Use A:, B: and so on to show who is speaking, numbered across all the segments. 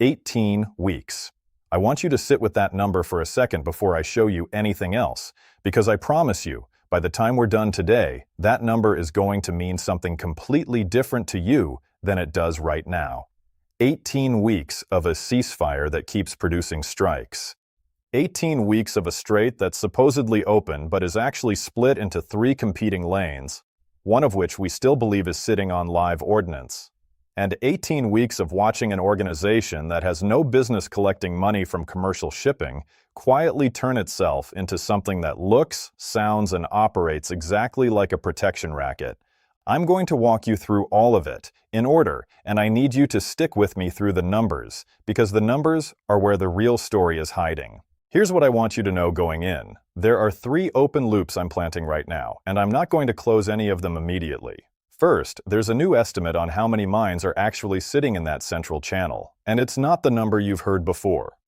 A: 18 weeks. I want you to sit with that number for a second before I show you anything else, because I promise you, by the time we're done today, that number is going to mean something completely different to you than it does right now. 18 weeks of a ceasefire that keeps producing strikes. 18 weeks of a strait that's supposedly open but is actually split into 3 competing lanes, one of which we still believe is sitting on live ordnance. And 18 weeks of watching an organization that has no business collecting money from commercial shipping quietly turn itself into something that looks, sounds, and operates exactly like a protection racket. I'm going to walk you through all of it, in order, and I need you to stick with me through the numbers, because the numbers are where the real story is hiding. Here's what I want you to know going in. There are 3 open loops I'm planting right now, and I'm not going to close any of them immediately. First, there's a new estimate on how many mines are actually sitting in that central channel, and it's not the number you've heard before.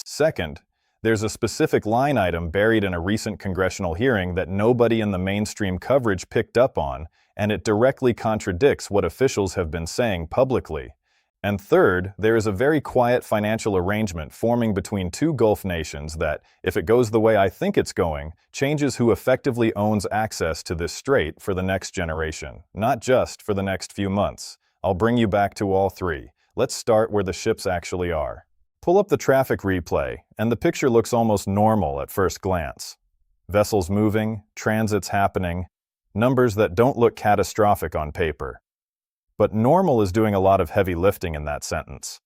A: Second, there's a specific line item buried in a recent congressional hearing that nobody in the mainstream coverage picked up on, and it directly contradicts what officials have been saying publicly. And third, there is a very quiet financial arrangement forming between 2 Gulf nations that, if it goes the way I think it's going, changes who effectively owns access to this strait for the next generation, not just for the next few months. I'll bring you back to all 3. Let's start where the ships actually are. Pull up the traffic replay, and the picture looks almost normal at first glance. Vessels moving, transits happening, numbers that don't look catastrophic on paper. But normal is doing a lot of heavy lifting in that sentence.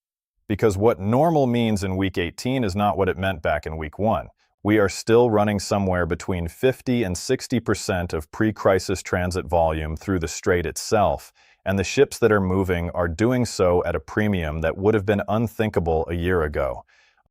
A: Because what normal means in week 18 is not what it meant back in week 1. We are still running somewhere between 50 and 60% of pre-crisis transit volume through the strait itself, and the ships that are moving are doing so at a premium that would have been unthinkable a year ago.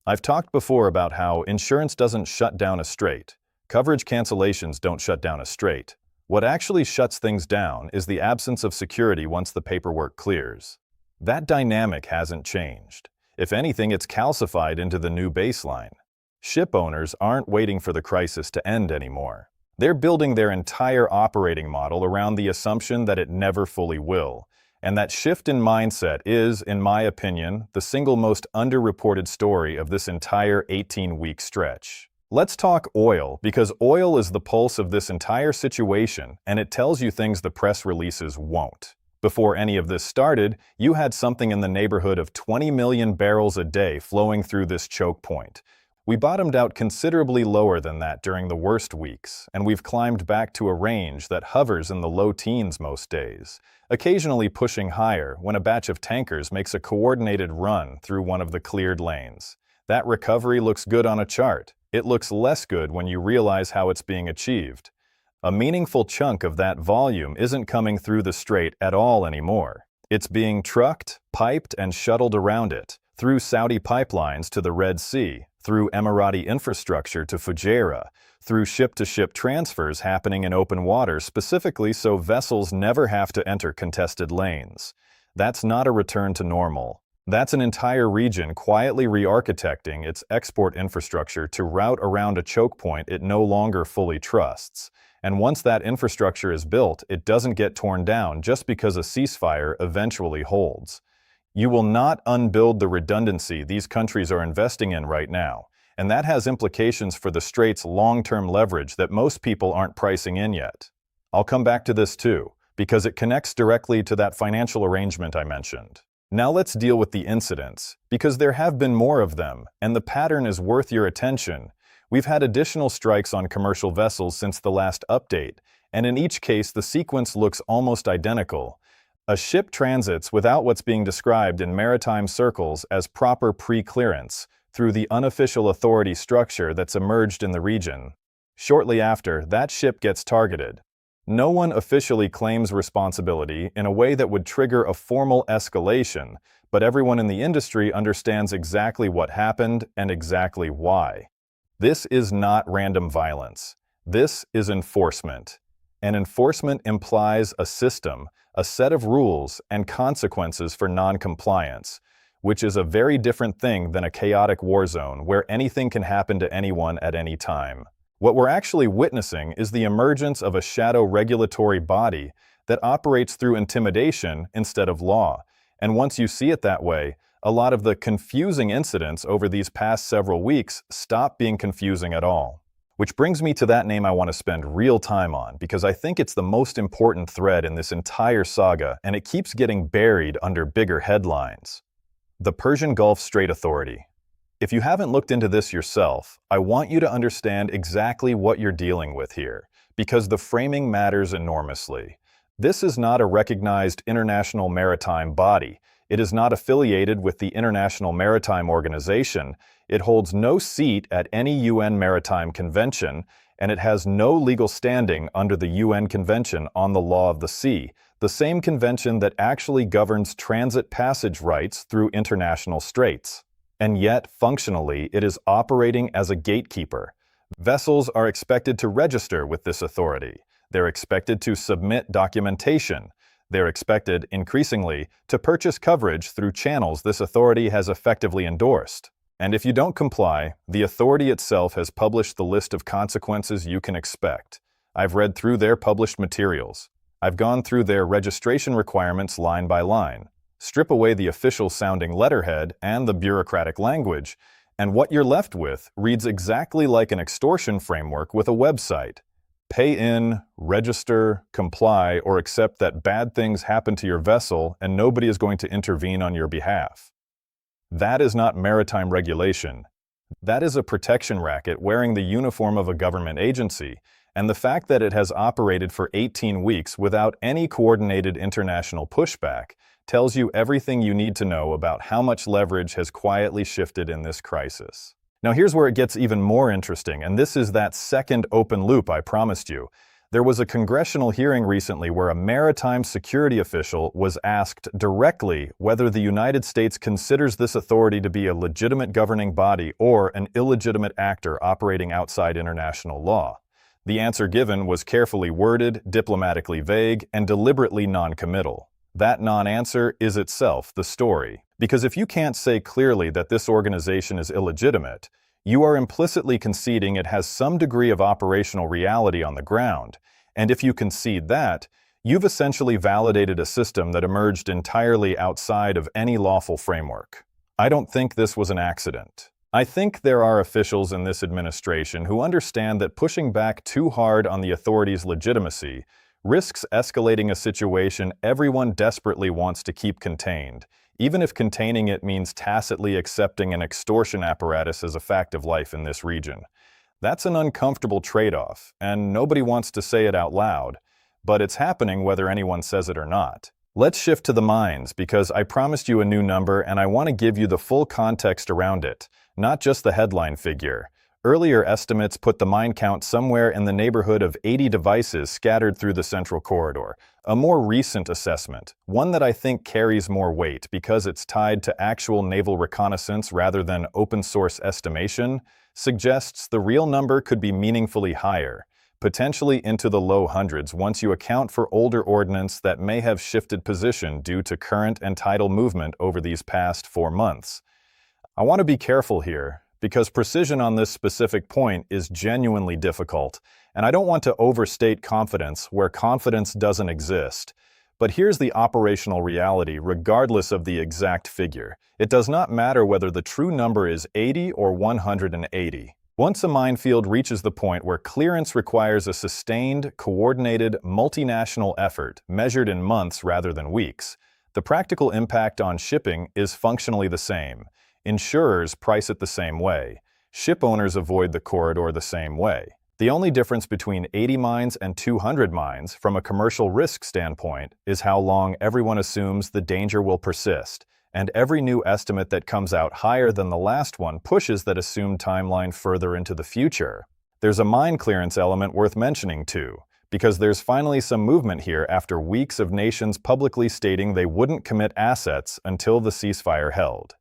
A: I've talked before about how insurance doesn't shut down a strait. Coverage cancellations don't shut down a strait. What actually shuts things down is the absence of security once the paperwork clears. That dynamic hasn't changed. If anything, it's calcified into the new baseline. Ship owners aren't waiting for the crisis to end anymore. They're building their entire operating model around the assumption that it never fully will. And that shift in mindset is, in my opinion, the single most underreported story of this entire 18-week stretch. Let's talk oil, because oil is the pulse of this entire situation, and it tells you things the press releases won't. Before any of this started, you had something in the neighborhood of 20 million barrels a day flowing through this choke point. We bottomed out considerably lower than that during the worst weeks, and we've climbed back to a range that hovers in the low teens most days, occasionally pushing higher when a batch of tankers makes a coordinated run through one of the cleared lanes. That recovery looks good on a chart. It looks less good when you realize how it's being achieved. A meaningful chunk of that volume isn't coming through the strait at all anymore. It's being trucked, piped, and shuttled around it, through Saudi pipelines to the Red Sea, through Emirati infrastructure to Fujairah, through ship-to-ship transfers happening in open water specifically so vessels never have to enter contested lanes. That's not a return to normal. That's an entire region quietly re-architecting its export infrastructure to route around a choke point it no longer fully trusts. And once that infrastructure is built, it doesn't get torn down just because a ceasefire eventually holds. You will not unbuild the redundancy these countries are investing in right now, and that has implications for the strait's long-term leverage that most people aren't pricing in yet. I'll come back to this too, because it connects directly to that financial arrangement I mentioned. Now let's deal with the incidents, because there have been more of them, and the pattern is worth your attention. We've had additional strikes on commercial vessels since the last update, and in each case the sequence looks almost identical. A ship transits without what's being described in maritime circles as proper pre-clearance through the unofficial authority structure that's emerged in the region. Shortly after, that ship gets targeted. No one officially claims responsibility in a way that would trigger a formal escalation, but everyone in the industry understands exactly what happened and exactly why. This is not random violence. This is enforcement. And enforcement implies a system, a set of rules and consequences for non-compliance, which is a very different thing than a chaotic war zone where anything can happen to anyone at any time. What we're actually witnessing is the emergence of a shadow regulatory body that operates through intimidation instead of law. And once you see it that way, a lot of the confusing incidents over these past several weeks stop being confusing at all. Which brings me to that name I want to spend real time on, because I think it's the most important thread in this entire saga, and it keeps getting buried under bigger headlines. The Persian Gulf Strait Authority. If you haven't looked into this yourself, I want you to understand exactly what you're dealing with here, because the framing matters enormously. This is not a recognized international maritime body. It is not affiliated with the International Maritime Organization. It holds no seat at any UN Maritime Convention, and it has no legal standing under the UN Convention on the Law of the Sea, the same convention that actually governs transit passage rights through international straits. And yet, functionally, it is operating as a gatekeeper. Vessels are expected to register with this authority. They're expected to submit documentation. They're expected, increasingly, to purchase coverage through channels this authority has effectively endorsed. And if you don't comply, the authority itself has published the list of consequences you can expect. I've read through their published materials. I've gone through their registration requirements line by line. Strip away the official-sounding letterhead and the bureaucratic language, and what you're left with reads exactly like an extortion framework with a website. Pay in, register, comply, or accept that bad things happen to your vessel and nobody is going to intervene on your behalf. That is not maritime regulation. That is a protection racket wearing the uniform of a government agency, and the fact that it has operated for 18 weeks without any coordinated international pushback tells you everything you need to know about how much leverage has quietly shifted in this crisis. Now here's where it gets even more interesting, and this is that second open loop I promised you. There was a congressional hearing recently where a maritime security official was asked directly whether the United States considers this authority to be a legitimate governing body or an illegitimate actor operating outside international law. The answer given was carefully worded, diplomatically vague, and deliberately non-committal. That non-answer is itself the story. Because if you can't say clearly that this organization is illegitimate, you are implicitly conceding it has some degree of operational reality on the ground. And if you concede that, you've essentially validated a system that emerged entirely outside of any lawful framework. I don't think this was an accident. I think there are officials in this administration who understand that pushing back too hard on the authority's legitimacy risks escalating a situation everyone desperately wants to keep contained, even if containing it means tacitly accepting an extortion apparatus as a fact of life in this region. That's an uncomfortable trade-off, and nobody wants to say it out loud, but it's happening whether anyone says it or not. Let's shift to the mines, because I promised you a new number and I want to give you the full context around it, not just the headline figure. Earlier estimates put the mine count somewhere in the neighborhood of 80 devices scattered through the central corridor. A more recent assessment, one that I think carries more weight because it's tied to actual naval reconnaissance rather than open-source estimation, suggests the real number could be meaningfully higher, potentially into the low hundreds once you account for older ordnance that may have shifted position due to current and tidal movement over these past 4 months. I want to be careful here, because precision on this specific point is genuinely difficult, and I don't want to overstate confidence where confidence doesn't exist. But here's the operational reality regardless of the exact figure. It does not matter whether the true number is 80 or 180. Once a minefield reaches the point where clearance requires a sustained, coordinated, multinational effort measured in months rather than weeks, the practical impact on shipping is functionally the same. Insurers price it the same way. Ship owners avoid the corridor the same way. The only difference between 80 mines and 200 mines, from a commercial risk standpoint, is how long everyone assumes the danger will persist, and every new estimate that comes out higher than the last one pushes that assumed timeline further into the future. There's a mine clearance element worth mentioning too, because there's finally some movement here after weeks of nations publicly stating they wouldn't commit assets until the ceasefire held.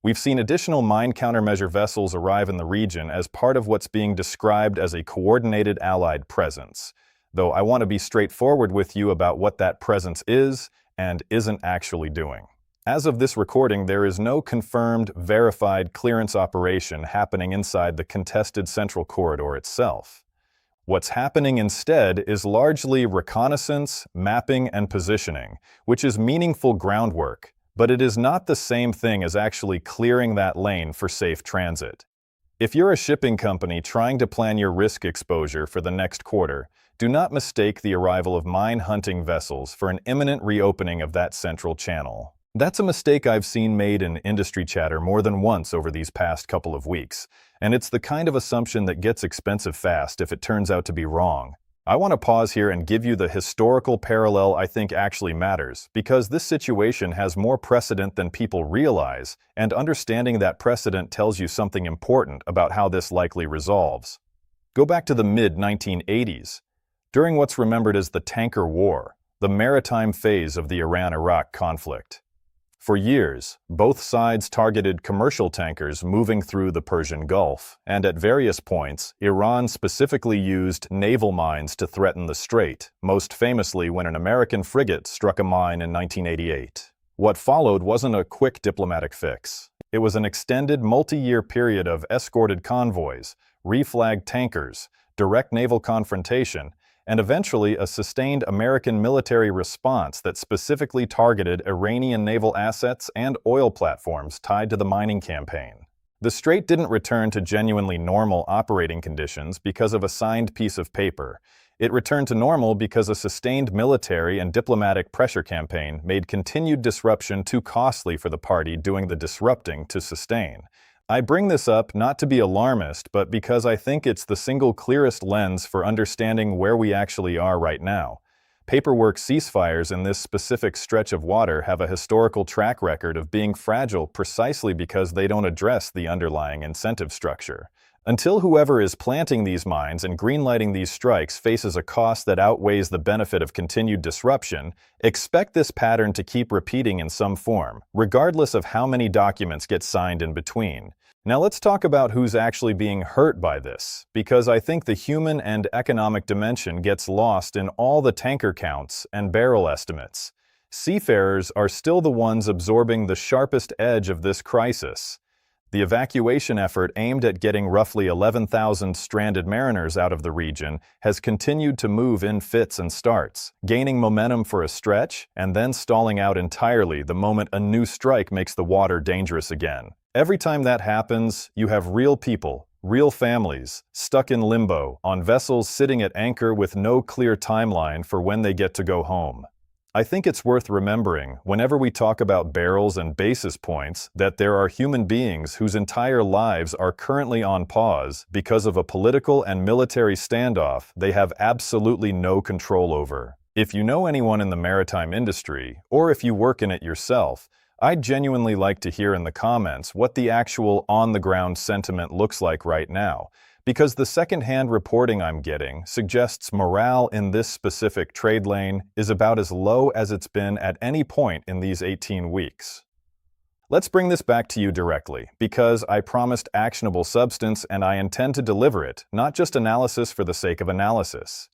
A: We've seen additional mine countermeasure vessels arrive in the region as part of what's being described as a coordinated Allied presence, though I want to be straightforward with you about what that presence is and isn't actually doing. As of this recording, there is no confirmed, verified clearance operation happening inside the contested central corridor itself. What's happening instead is largely reconnaissance, mapping, and positioning, which is meaningful groundwork, But it is not the same thing as actually clearing that lane for safe transit. If you're a shipping company trying to plan your risk exposure for the next quarter, do not mistake the arrival of mine-hunting vessels for an imminent reopening of that central channel. That's a mistake I've seen made in industry chatter more than once over these past couple of weeks, and it's the kind of assumption that gets expensive fast if it turns out to be wrong. I want to pause here and give you the historical parallel I think actually matters, because this situation has more precedent than people realize, and understanding that precedent tells you something important about how this likely resolves. Go back to the mid-1980s. During what's remembered as the Tanker War, the maritime phase of the Iran-Iraq conflict. For years, both sides targeted commercial tankers moving through the Persian Gulf, and at various points, Iran specifically used naval mines to threaten the strait, most famously when an American frigate struck a mine in 1988. What followed wasn't a quick diplomatic fix. It was an extended multi-year period of escorted convoys, reflagged tankers, direct naval confrontation, and eventually a sustained American military response that specifically targeted Iranian naval assets and oil platforms tied to the mining campaign. The strait didn't return to genuinely normal operating conditions because of a signed piece of paper. It returned to normal because a sustained military and diplomatic pressure campaign made continued disruption too costly for the party doing the disrupting to sustain. I bring this up not to be alarmist, but because I think it's the single clearest lens for understanding where we actually are right now. Paperwork ceasefires in this specific stretch of water have a historical track record of being fragile precisely because they don't address the underlying incentive structure. Until whoever is planting these mines and greenlighting these strikes faces a cost that outweighs the benefit of continued disruption, expect this pattern to keep repeating in some form, regardless of how many documents get signed in between. Now let's talk about who's actually being hurt by this, because I think the human and economic dimension gets lost in all the tanker counts and barrel estimates. Seafarers are still the ones absorbing the sharpest edge of this crisis. The evacuation effort aimed at getting roughly 11,000 stranded mariners out of the region has continued to move in fits and starts, gaining momentum for a stretch and then stalling out entirely the moment a new strike makes the water dangerous again. Every time that happens, you have real people, real families, stuck in limbo, on vessels sitting at anchor with no clear timeline for when they get to go home. I think it's worth remembering, whenever we talk about barrels and basis points, that there are human beings whose entire lives are currently on pause because of a political and military standoff they have absolutely no control over. If you know anyone in the maritime industry, or if you work in it yourself, I'd genuinely like to hear in the comments what the actual on-the-ground sentiment looks like right now, because the second-hand reporting I'm getting suggests morale in this specific trade lane is about as low as it's been at any point in these 18 weeks. Let's bring this back to you directly, because I promised actionable substance and I intend to deliver it, not just analysis for the sake of analysis.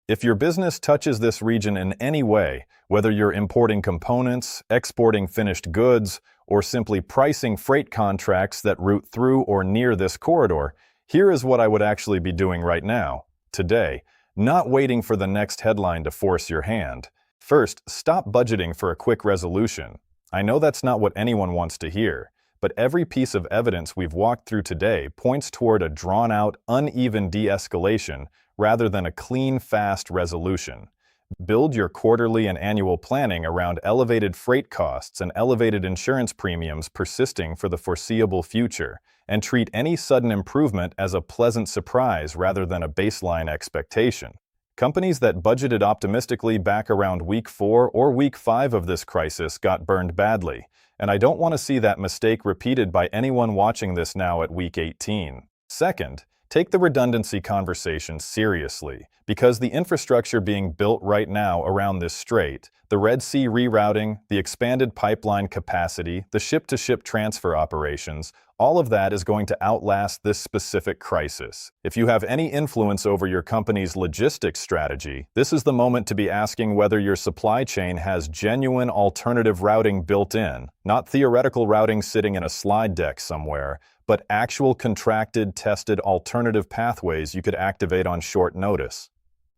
A: If your business touches this region in any way, whether you're importing components, exporting finished goods, or simply pricing freight contracts that route through or near this corridor, here is what I would actually be doing right now, today, not waiting for the next headline to force your hand. First, stop budgeting for a quick resolution. I know that's not what anyone wants to hear, but every piece of evidence we've walked through today points toward a drawn-out, uneven de-escalation rather than a clean, fast resolution. Build your quarterly and annual planning around elevated freight costs and elevated insurance premiums persisting for the foreseeable future, and treat any sudden improvement as a pleasant surprise rather than a baseline expectation. Companies that budgeted optimistically back around week 4 or week 5 of this crisis got burned badly, and I don't want to see that mistake repeated by anyone watching this now at week 18. Second, take the redundancy conversation seriously, because the infrastructure being built right now around this strait, the Red Sea rerouting, the expanded pipeline capacity, the ship-to-ship transfer operations, all of that is going to outlast this specific crisis. If you have any influence over your company's logistics strategy, this is the moment to be asking whether your supply chain has genuine alternative routing built in, not theoretical routing sitting in a slide deck somewhere, but actual contracted, tested alternative pathways you could activate on short notice.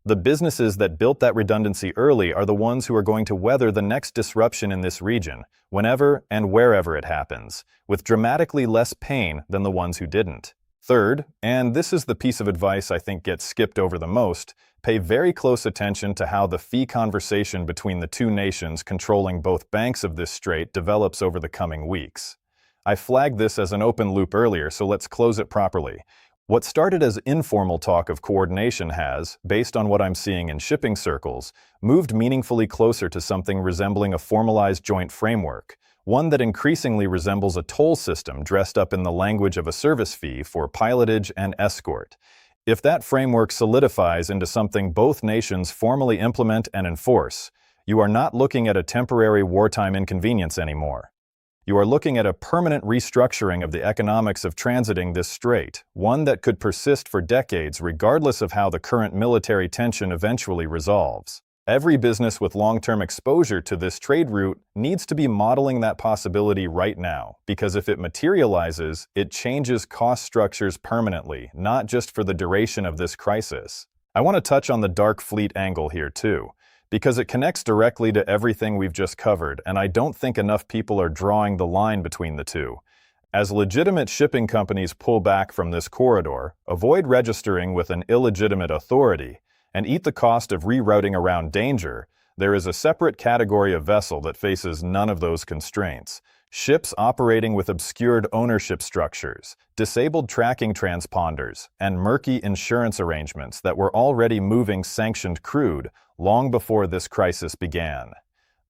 A: The businesses that built that redundancy early are the ones who are going to weather the next disruption in this region, whenever and wherever it happens, with dramatically less pain than the ones who didn't. Third, and this is the piece of advice I think gets skipped over the most, pay very close attention to how the fee conversation between the two nations controlling both banks of this strait develops over the coming weeks. I flagged this as an open loop earlier, so let's close it properly. What started as informal talk of coordination has, based on what I'm seeing in shipping circles, moved meaningfully closer to something resembling a formalized joint framework, one that increasingly resembles a toll system dressed up in the language of a service fee for pilotage and escort. If that framework solidifies into something both nations formally implement and enforce, you are not looking at a temporary wartime inconvenience anymore. You are looking at a permanent restructuring of the economics of transiting this strait, one that could persist for decades regardless of how the current military tension eventually resolves. Every business with long-term exposure to this trade route needs to be modeling that possibility right now, because if it materializes, it changes cost structures permanently, not just for the duration of this crisis. I want to touch on the dark fleet angle here too, because it connects directly to everything we've just covered, and I don't think enough people are drawing the line between the two. As legitimate shipping companies pull back from this corridor, avoid registering with an illegitimate authority, and eat the cost of rerouting around danger, there is a separate category of vessel that faces none of those constraints. Ships operating with obscured ownership structures, disabled tracking transponders, and murky insurance arrangements that were already moving sanctioned crude long before this crisis began.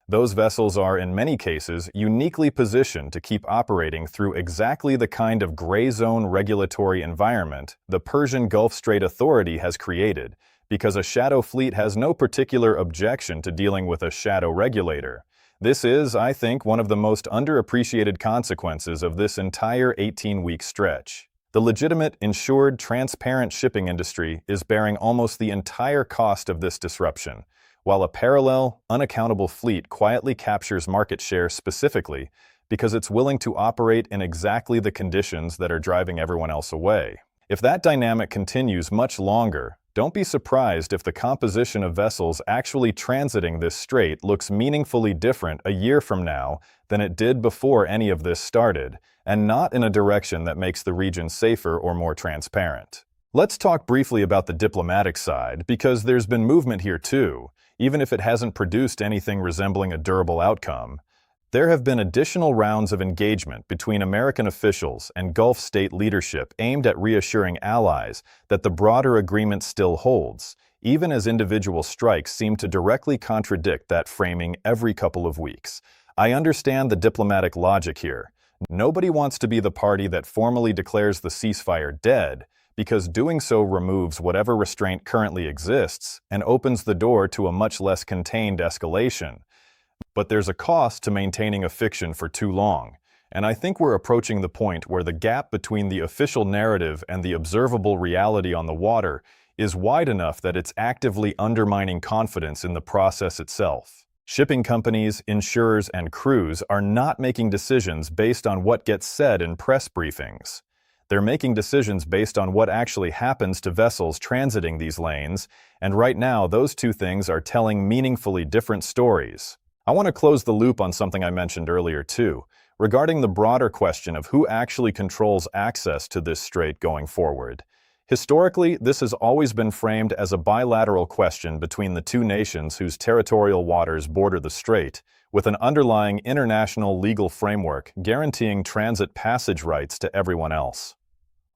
A: Those vessels are, in many cases, uniquely positioned to keep operating through exactly the kind of gray zone regulatory environment the Persian Gulf Strait Authority has created, because a shadow fleet has no particular objection to dealing with a shadow regulator. This is, I think, one of the most underappreciated consequences of this entire 18-week stretch. The legitimate, insured, transparent shipping industry is bearing almost the entire cost of this disruption, while a parallel, unaccountable fleet quietly captures market share specifically because it's willing to operate in exactly the conditions that are driving everyone else away. If that dynamic continues much longer, don't be surprised if the composition of vessels actually transiting this strait looks meaningfully different a year from now than it did before any of this started, and not in a direction that makes the region safer or more transparent. Let's talk briefly about the diplomatic side, because there's been movement here too, even if it hasn't produced anything resembling a durable outcome. There have been additional rounds of engagement between American officials and Gulf state leadership aimed at reassuring allies that the broader agreement still holds, even as individual strikes seem to directly contradict that framing every couple of weeks. I understand the diplomatic logic here. Nobody wants to be the party that formally declares the ceasefire dead, because doing so removes whatever restraint currently exists and opens the door to a much less contained escalation. But there's a cost to maintaining a fiction for too long, and I think we're approaching the point where the gap between the official narrative and the observable reality on the water is wide enough that it's actively undermining confidence in the process itself. Shipping companies, insurers, and crews are not making decisions based on what gets said in press briefings. They're making decisions based on what actually happens to vessels transiting these lanes, and right now those two things are telling meaningfully different stories. I want to close the loop on something I mentioned earlier too, regarding the broader question of who actually controls access to this strait going forward. Historically, this has always been framed as a bilateral question between the two nations whose territorial waters border the strait, with an underlying international legal framework guaranteeing transit passage rights to everyone else.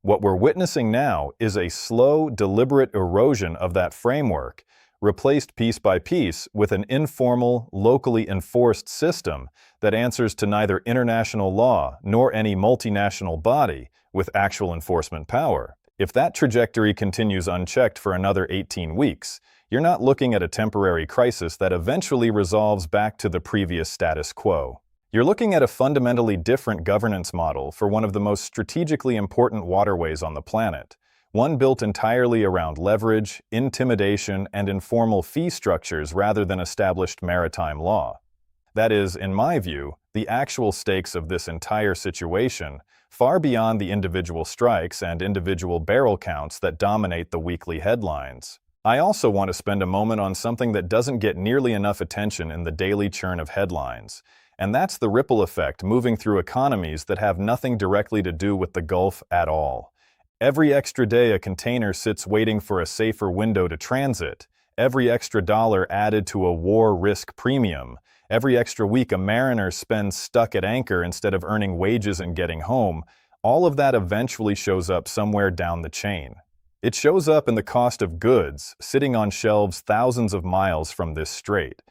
A: What we're witnessing now is a slow, deliberate erosion of that framework, replaced piece by piece with an informal, locally enforced system that answers to neither international law nor any multinational body with actual enforcement power. If that trajectory continues unchecked for another 18 weeks, you're not looking at a temporary crisis that eventually resolves back to the previous status quo. You're looking at a fundamentally different governance model for one of the most strategically important waterways on the planet, one built entirely around leverage, intimidation, and informal fee structures rather than established maritime law. That is, in my view, the actual stakes of this entire situation, far beyond the individual strikes and individual barrel counts that dominate the weekly headlines. I also want to spend a moment on something that doesn't get nearly enough attention in the daily churn of headlines, and that's the ripple effect moving through economies that have nothing directly to do with the Gulf at all. Every extra day a container sits waiting for a safer window to transit, every extra dollar added to a war risk premium, every extra week a mariner spends stuck at anchor instead of earning wages and getting home, all of that eventually shows up somewhere down the chain. It shows up in the cost of goods, sitting on shelves thousands of miles from this strait.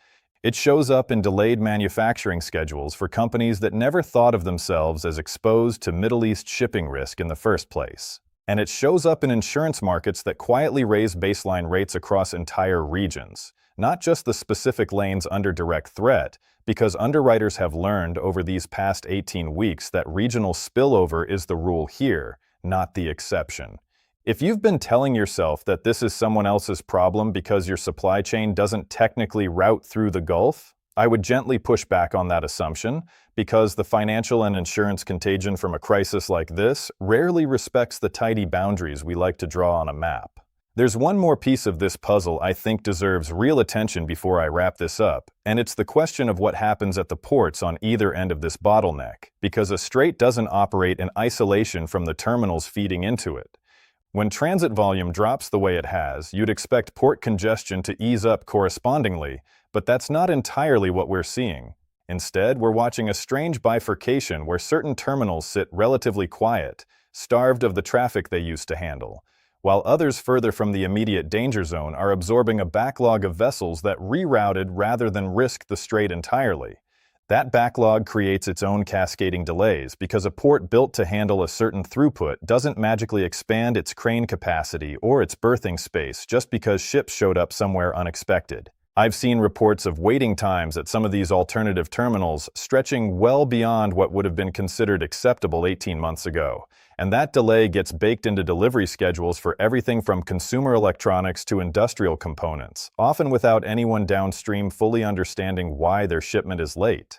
A: It shows up in delayed manufacturing schedules for companies that never thought of themselves as exposed to Middle East shipping risk in the first place. And it shows up in insurance markets that quietly raise baseline rates across entire regions, not just the specific lanes under direct threat, because underwriters have learned over these past 18 weeks that regional spillover is the rule here, not the exception. If you've been telling yourself that this is someone else's problem because your supply chain doesn't technically route through the Gulf, I would gently push back on that assumption, because the financial and insurance contagion from a crisis like this rarely respects the tidy boundaries we like to draw on a map. There's one more piece of this puzzle I think deserves real attention before I wrap this up, and it's the question of what happens at the ports on either end of this bottleneck, because a strait doesn't operate in isolation from the terminals feeding into it. When transit volume drops the way it has, you'd expect port congestion to ease up correspondingly, but that's not entirely what we're seeing. Instead, we're watching a strange bifurcation where certain terminals sit relatively quiet, starved of the traffic they used to handle, while others further from the immediate danger zone are absorbing a backlog of vessels that rerouted rather than risk the strait entirely. That backlog creates its own cascading delays because a port built to handle a certain throughput doesn't magically expand its crane capacity or its berthing space just because ships showed up somewhere unexpected. I've seen reports of waiting times at some of these alternative terminals stretching well beyond what would have been considered acceptable 18 months ago, and that delay gets baked into delivery schedules for everything from consumer electronics to industrial components, often without anyone downstream fully understanding why their shipment is late.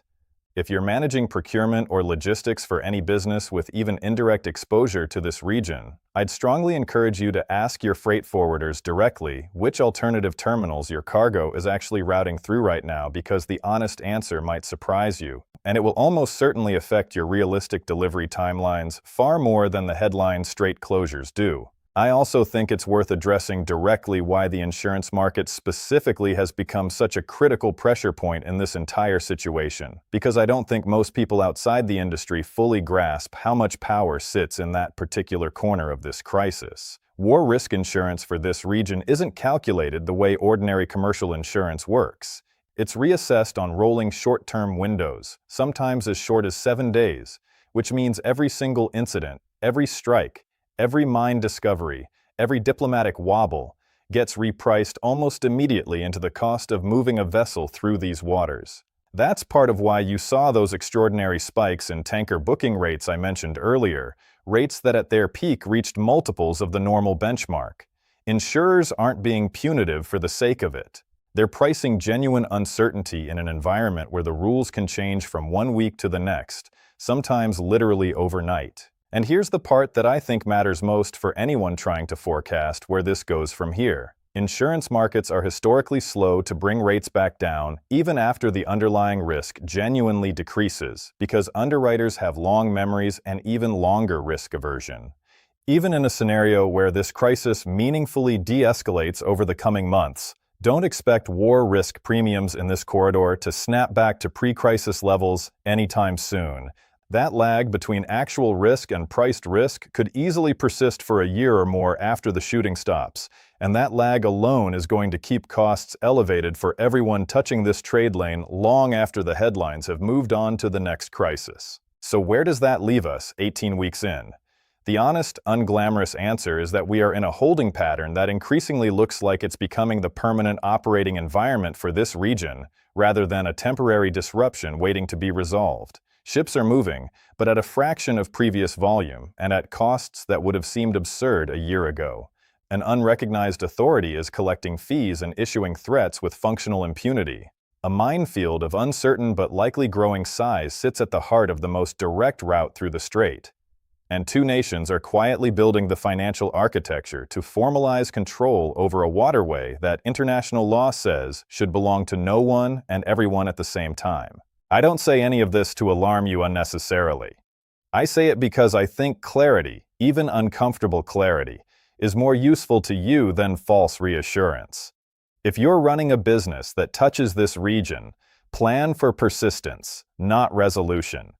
A: If you're managing procurement or logistics for any business with even indirect exposure to this region, I'd strongly encourage you to ask your freight forwarders directly which alternative terminals your cargo is actually routing through right now, because the honest answer might surprise you, and it will almost certainly affect your realistic delivery timelines far more than the headline strait closures do. I also think it's worth addressing directly why the insurance market specifically has become such a critical pressure point in this entire situation, because I don't think most people outside the industry fully grasp how much power sits in that particular corner of this crisis. War risk insurance for this region isn't calculated the way ordinary commercial insurance works. It's reassessed on rolling short-term windows, sometimes as short as 7 days, which means every single incident, every strike, every mine discovery, every diplomatic wobble gets repriced almost immediately into the cost of moving a vessel through these waters. That's part of why you saw those extraordinary spikes in tanker booking rates I mentioned earlier, rates that at their peak reached multiples of the normal benchmark. Insurers aren't being punitive for the sake of it. They're pricing genuine uncertainty in an environment where the rules can change from one week to the next, sometimes literally overnight. And here's the part that I think matters most for anyone trying to forecast where this goes from here. Insurance markets are historically slow to bring rates back down even after the underlying risk genuinely decreases, because underwriters have long memories and even longer risk aversion. Even in a scenario where this crisis meaningfully de-escalates over the coming months, don't expect war risk premiums in this corridor to snap back to pre-crisis levels anytime soon. That lag between actual risk and priced risk could easily persist for a year or more after the shooting stops, and that lag alone is going to keep costs elevated for everyone touching this trade lane long after the headlines have moved on to the next crisis. So where does that leave us 18 weeks in? The honest, unglamorous answer is that we are in a holding pattern that increasingly looks like it's becoming the permanent operating environment for this region, rather than a temporary disruption waiting to be resolved. Ships are moving, but at a fraction of previous volume and at costs that would have seemed absurd a year ago. An unrecognized authority is collecting fees and issuing threats with functional impunity. A minefield of uncertain but likely growing size sits at the heart of the most direct route through the strait. and two nations are quietly building the financial architecture to formalize control over a waterway that international law says should belong to no one and everyone at the same time. I don't say any of this to alarm you unnecessarily. I say it because I think clarity, even uncomfortable clarity, is more useful to you than false reassurance. If you're running a business that touches this region, plan for persistence, not resolution.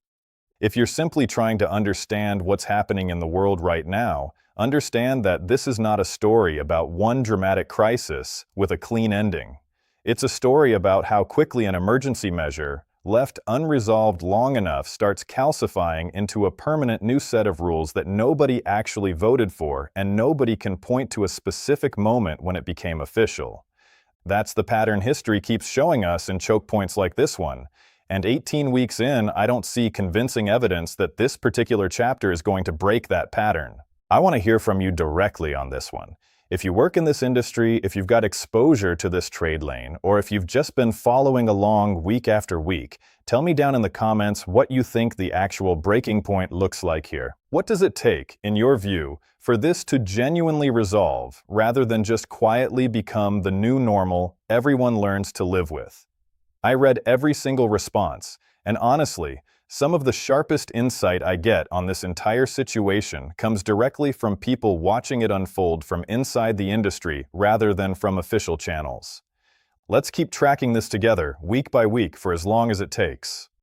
A: If you're simply trying to understand what's happening in the world right now, understand that this is not a story about one dramatic crisis with a clean ending. It's a story about how quickly an emergency measure, left unresolved long enough, starts calcifying into a permanent new set of rules that nobody actually voted for, and nobody can point to a specific moment when it became official. That's the pattern history keeps showing us in choke points like this one. And 18 weeks in, I don't see convincing evidence that this particular chapter is going to break that pattern. I want to hear from you directly on this one. If you work in this industry, if you've got exposure to this trade lane, or if you've just been following along week after week, tell me down in the comments what you think the actual breaking point looks like here. What does it take, in your view, for this to genuinely resolve, rather than just quietly become the new normal everyone learns to live with? I read every single response, and honestly, some of the sharpest insight I get on this entire situation comes directly from people watching it unfold from inside the industry rather than from official channels. Let's keep tracking this together, week by week, for as long as it takes.